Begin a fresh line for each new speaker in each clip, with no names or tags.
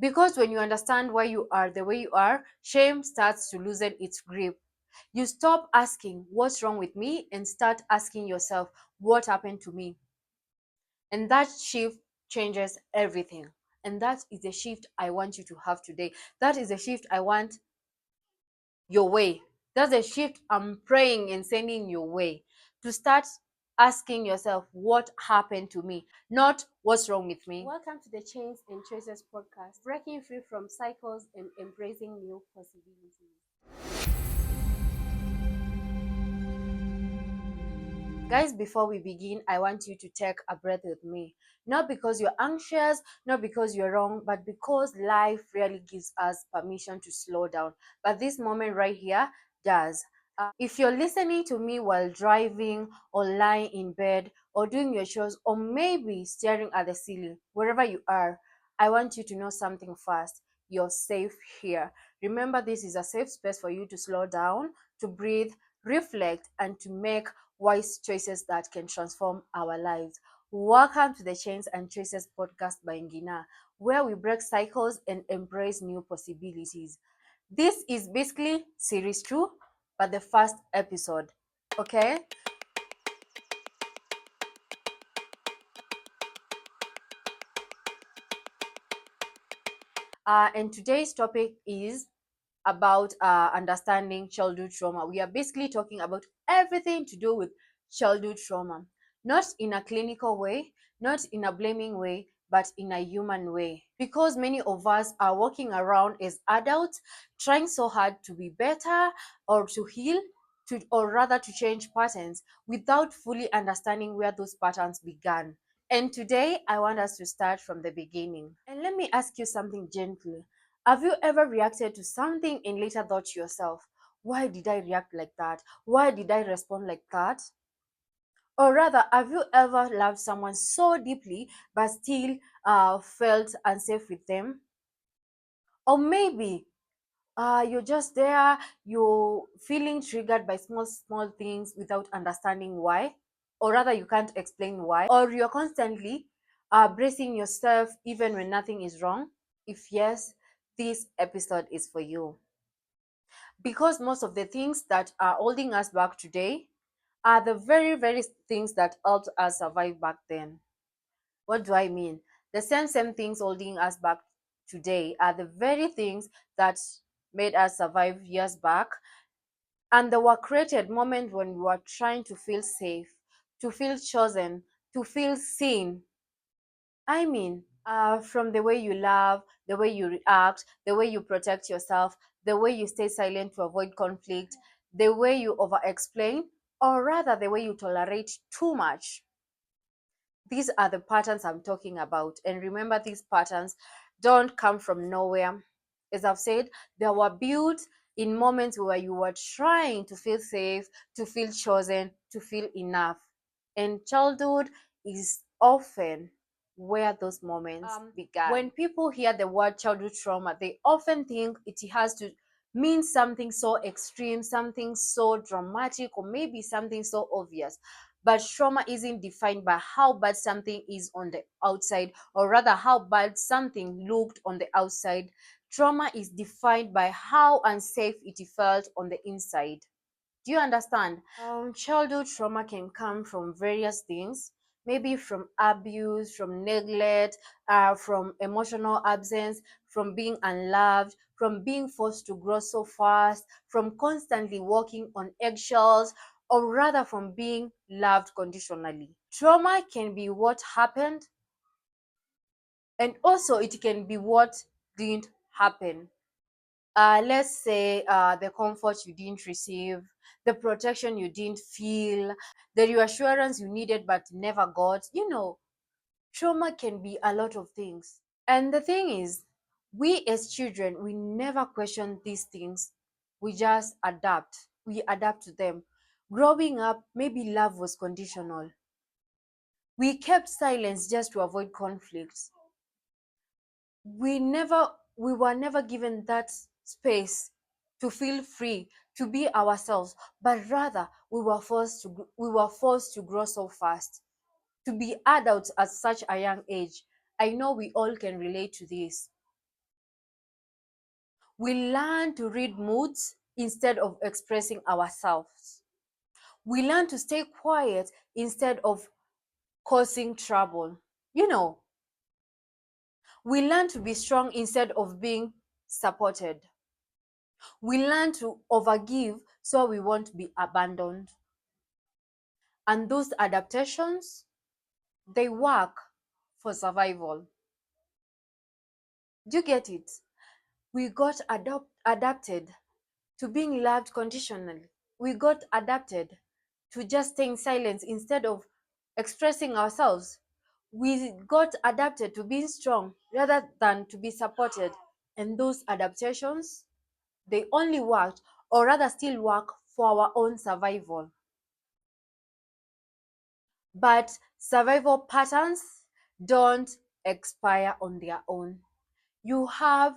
Because when you understand why you are the way you are, shame starts to loosen its grip. You stop asking, "What's wrong with me?" and start asking yourself, "What happened to me?" And that shift changes everything. And that is the shift I want you to have today. That is the shift I want your way. That's the shift I'm praying and sending your way. To start asking yourself, "What happened to me?" Not "What's wrong with me?"
Welcome to the Chains and Choices podcast, breaking free from cycles and embracing new possibilities.
Guys, before we begin, I want you to take a breath with me. Not because you're anxious, not because you're wrong, but because life really gives us permission to slow down. But this moment right here does. If you're listening to me while driving or lying in bed or doing your chores or maybe staring at the ceiling, wherever you are, I want you to know something fast. You're safe here. Remember, this is a safe space for you to slow down, to breathe, reflect, and to make wise choices that can transform our lives. Welcome to the Chains and Choices podcast by Ngina, where we break cycles and embrace new possibilities. This is basically series 2, but the first episode. Okay? And today's topic is about understanding childhood trauma. We are basically talking about everything to do with childhood trauma, not in a clinical way, not in a blaming way, but in a human way. Because many of us are walking around as adults, trying so hard to be better or to heal. Or rather to change patterns without fully understanding where those patterns began. And today, I want us to start from the beginning. And let me ask you something gently. Have you ever reacted to something and later thought to yourself, "Why did I react like that? Why did I respond like that?" Or rather, have you ever loved someone so deeply but still felt unsafe with them? Or maybe you're just there, you're feeling triggered by small, small things without understanding why, or rather, you can't explain why, or you're constantly bracing yourself even when nothing is wrong. If yes, this episode is for you. Because most of the things that are holding us back today are the very, very things that helped us survive back then. What do I mean? The same things holding us back today are the very things that made us survive years back. And they were created moments when we were trying to feel safe, to feel chosen, to feel seen. I mean, from the way you love, the way you react, the way you protect yourself, the way you stay silent to avoid conflict, the way you over explain, or rather the way you tolerate too much. These are the patterns I'm talking about. And remember, these patterns don't come from nowhere. As I've said, they were built in moments where you were trying to feel safe, to feel chosen, to feel enough. And childhood is often where those moments began. When people hear the word childhood trauma, they often think it has to mean something so extreme, something so dramatic, or maybe something so obvious. But trauma isn't defined by how bad something is on the outside, or rather, how bad something looked on the outside. Trauma is defined by how unsafe it felt on the inside. Do you understand? Childhood trauma can come from various things, maybe from abuse, from neglect, from emotional absence, from being unloved, from being forced to grow so fast, from constantly walking on eggshells, or rather from being loved conditionally. Trauma can be what happened, and also it can be what didn't happen. Let's say the comfort you didn't receive, the protection you didn't feel, the reassurance you needed but never got. Trauma can be a lot of things. And the thing is, we as children, we never question these things. We just adapt. We adapt to them. Growing up, maybe love was conditional. We kept silence just to avoid conflicts. We were never given that space to feel free, to be ourselves, but rather we were forced to grow so fast, to be adults at such a young age. I know we all can relate to this. We learn to read moods instead of expressing ourselves. We learn to stay quiet instead of causing trouble. You know, we learn to be strong instead of being supported. We learn to overgive so we won't be abandoned. And those adaptations, they work for survival. Do you get it? We got adapted to being loved conditionally. We got adapted to just staying silent instead of expressing ourselves. We got adapted to being strong rather than to be supported. And those adaptations, they only worked, or rather still work, for our own survival. But survival patterns don't expire on their own. You have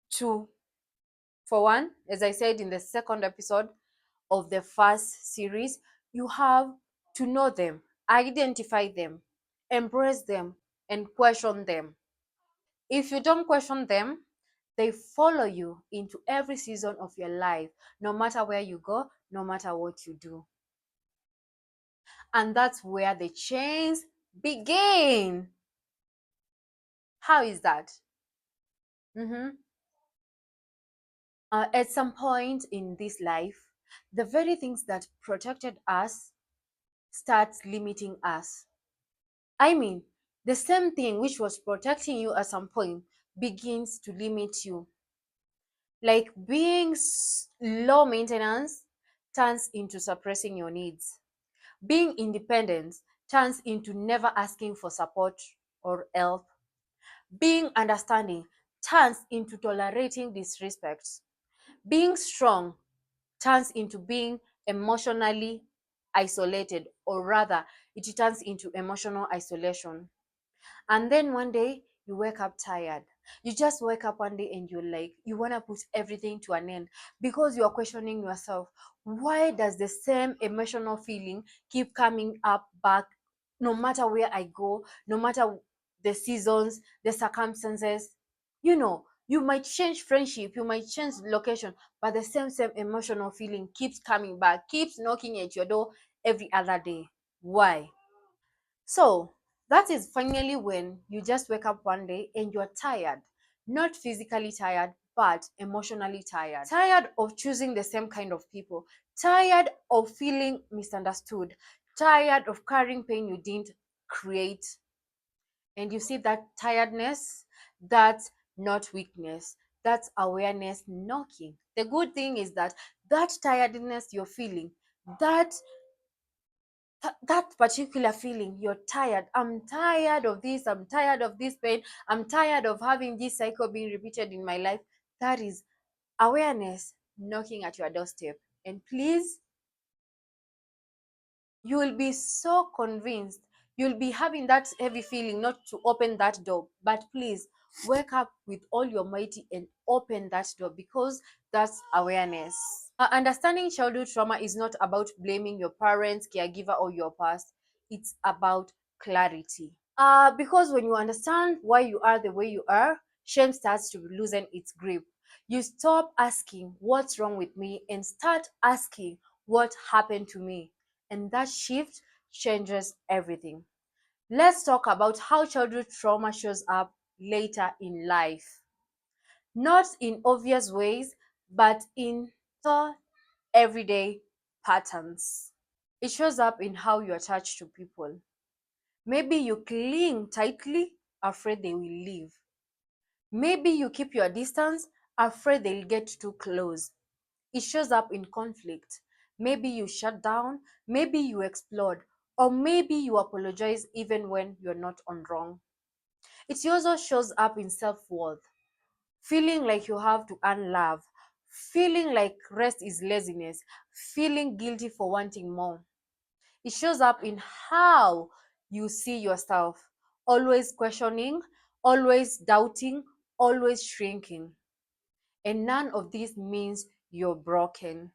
to, for one, as I said in the second episode of the first series, you have to know them, identify them, embrace them, and question them. If you don't question them, they follow you into every season of your life, no matter where you go, no matter what you do. And that's where the chains begin. How is that? Mhm. At some point in this life, the very things that protected us starts limiting us. I mean, the same thing which was protecting you at some point begins to limit you. Like being low maintenance turns into suppressing your needs. Being independent turns into never asking for support or help. Being understanding turns into tolerating disrespect. Being strong turns into being emotionally isolated, or rather, it turns into emotional isolation. And then one day you wake up tired. You just wake up one day and you're like, you want to put everything to an end because you are questioning yourself. Why does the same emotional feeling keep coming up back no matter where I go, no matter the seasons, the circumstances? You might change friendship, you might change location, but the same emotional feeling keeps coming back, keeps knocking at your door every other day. Why? So that is finally when you just wake up one day and you're tired, not physically tired, but emotionally tired. Tired of choosing the same kind of people, tired of feeling misunderstood, tired of carrying pain you didn't create. And you see that tiredness, that's not weakness, that's awareness knocking. The good thing is that that tiredness you're feeling, that that particular feeling, you're tired, I'm tired of this, I'm tired of this pain, I'm tired of having this cycle being repeated in my life, that is awareness knocking at your doorstep. And please, you will be so convinced, you'll be having that heavy feeling not to open that door, but please wake up with all your mighty and open that door, because that's awareness. Understanding childhood trauma is not about blaming your parents, caregiver, or your past. It's about clarity. Because when you understand why you are the way you are, shame starts to loosen its grip. You stop asking, what's wrong with me? And start asking, what happened to me? And that shift changes everything. Let's talk about how childhood trauma shows up later in life. Not in obvious ways, but in so everyday patterns. It shows up in how you attach to people. Maybe you cling tightly, afraid they will leave. Maybe you keep your distance, afraid they'll get too close. It shows up in conflict. Maybe you shut down, maybe you explode, or maybe you apologize even when you're not on wrong. It also shows up in self worth, feeling like you have to earn love, feeling like rest is laziness, feeling guilty for wanting more. It shows up in how you see yourself, always questioning, always doubting, always shrinking. And none of this means you're broken.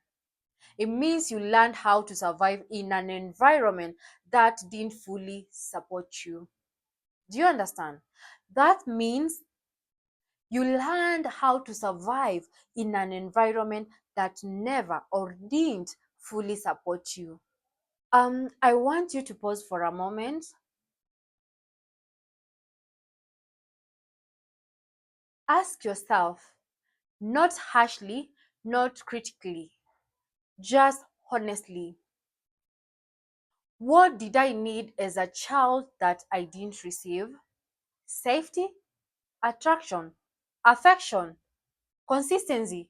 It means you learned how to survive in an environment that didn't fully support you. Do you understand? That means You learned how to survive in an environment that never or didn't fully support you. I want you to pause for a moment. Ask yourself, not harshly, not critically, just honestly, what did I need as a child that I didn't receive? Safety, attraction, affection, consistency,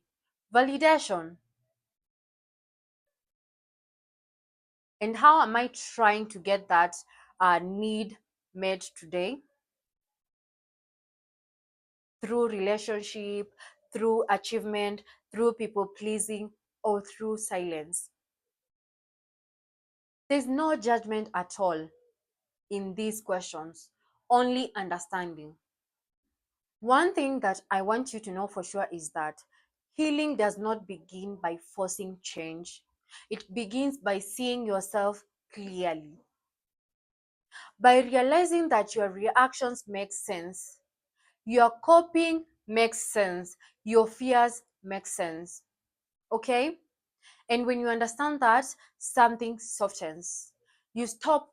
validation. And how am I trying to get that need met today? Through relationship, through achievement, through people pleasing, or through silence. There's no judgment at all in these questions, only understanding. One thing that I want you to know for sure is that healing does not begin by forcing change. It begins by seeing yourself clearly, by realizing that your reactions make sense, your coping makes sense, your fears make sense. Okay? And when you understand that, something softens. You stop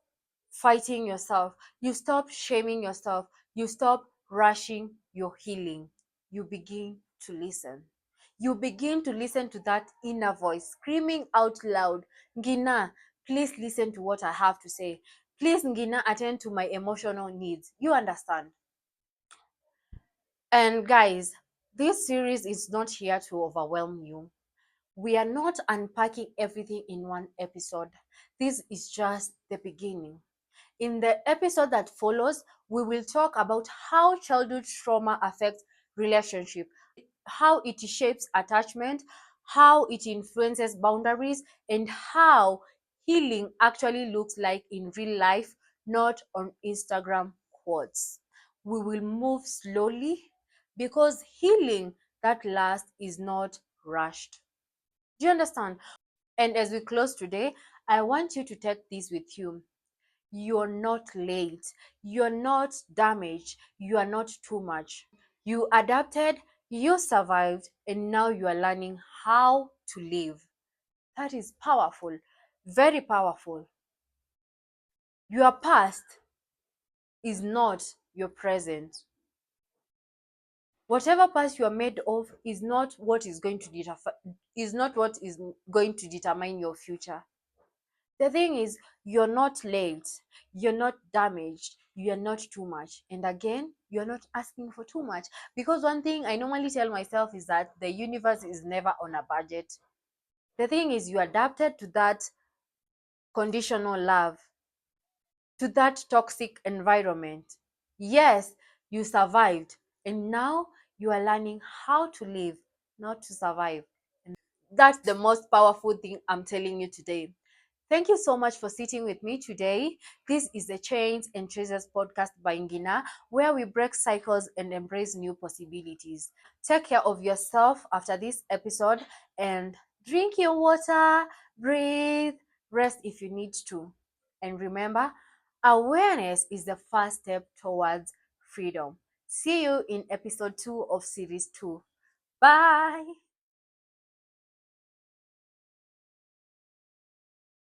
fighting yourself, you stop shaming yourself, you stop rushing your healing. You begin to listen. You begin to listen to that inner voice screaming out loud, Ngina, please listen to what I have to say. Please, Ngina, attend to my emotional needs. You understand? And guys, this series is not here to overwhelm you. We are not unpacking everything in one episode. This is just the beginning. In the episode that follows, we will talk about how childhood trauma affects relationship, how it shapes attachment, how it influences boundaries, and how healing actually looks like in real life, not on Instagram quotes. We will move slowly because healing that lasts is not rushed. Do you understand? And as we close today, I want you to take this with you. You're not late. You're not damaged. You are not too much. You adapted, you survived, and now you are learning how to live. That is powerful, very powerful. Your past is not your present. Whatever past you are made of is not what is going to is not what is going to determine your future. The thing is, you're not late, you're not damaged, you're not too much. And again, you're not asking for too much. Because one thing I normally tell myself is that the universe is never on a budget. The thing is, you adapted to that conditional love, to that toxic environment. Yes, you survived. And now you are learning how to live, not to survive. That's the most powerful thing I'm telling you today. Thank you so much for sitting with me today. This is the Chains and Traces podcast by Ngina, where we break cycles and embrace new possibilities. Take care of yourself after this episode and drink your water, breathe, rest if you need to. And remember, awareness is the first step towards freedom. See you in episode 2 of series 2. Bye.